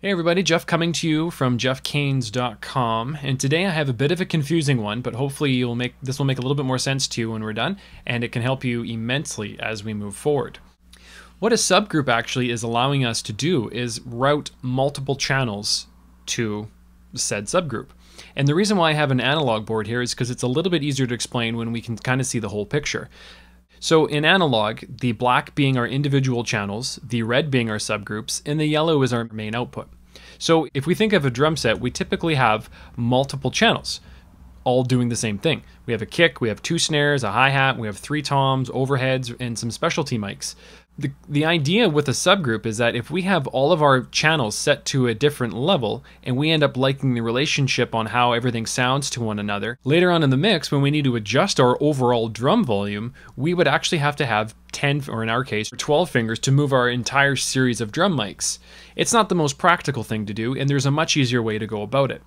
Hey everybody, Jeff coming to you from jeffcanes.com, and today I have a bit of a confusing one, but hopefully this will make a little bit more sense to you when we're done, and it can help you immensely as we move forward. What a subgroup actually is allowing us to do is route multiple channels to said subgroup. And the reason why I have an analog board here is because it's a little bit easier to explain when we can kind of see the whole picture. So in analog, the black being our individual channels, the red being our subgroups, and the yellow is our main output. So if we think of a drum set, we typically have multiple channels, all doing the same thing. We have a kick, we have 2 snares, a hi-hat, we have 3 toms, overheads, and some specialty mics. The idea with a subgroup is that if we have all of our channels set to a different level and we end up liking the relationship on how everything sounds to one another, later on in the mix when we need to adjust our overall drum volume, we would actually have to have 10, or in our case, 12 fingers to move our entire series of drum mics. It's not the most practical thing to do, and there's a much easier way to go about it.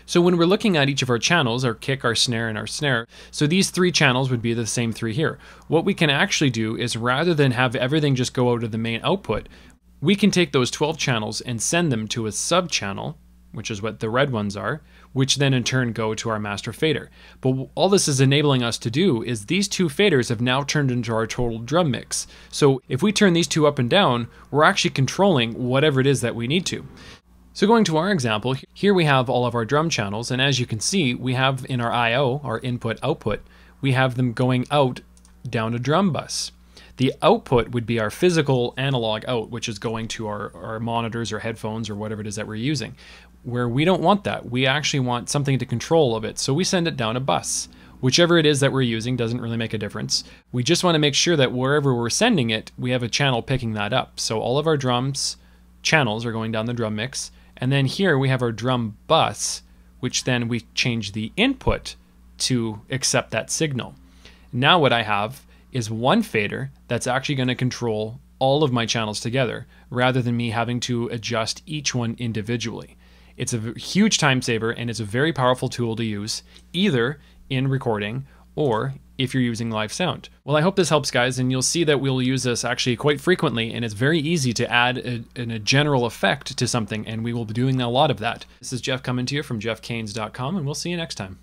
So when we're looking at each of our channels, our kick, our snare, and our snare, so these 3 channels would be the same 3 here. What we can actually do is rather than have everything just go out of the main output, we can take those 12 channels and send them to a sub channel, which is what the red ones are, which then in turn go to our master fader. But all this is enabling us to do is these 2 faders have now turned into our total drum mix. So if we turn these 2 up and down, we're actually controlling whatever it is that we need to. So going to our example, here we have all of our drum channels, and as you can see, we have in our I/O, our input-output, we have them going out down a drum bus. The output would be our physical analog out, which is going to our monitors or headphones or whatever it is that we're using, where we don't want that. We actually want something to control of it, so we send it down a bus. Whichever it is that we're using doesn't really make a difference. We just want to make sure that wherever we're sending it, we have a channel picking that up. So all of our drums channels are going down the drum mix. And then here we have our drum bus, which then we change the input to accept that signal. Now what I have is one fader that's actually going to control all of my channels together, rather than me having to adjust each one individually. It's a huge time saver, and it's a very powerful tool to use, either in recording or if you're using live sound. Well, I hope this helps, guys, and you'll see that we'll use this actually quite frequently, and it's very easy to add a general effect to something, and we will be doing a lot of that. This is Jeff coming to you from jeffcanes.com, and we'll see you next time.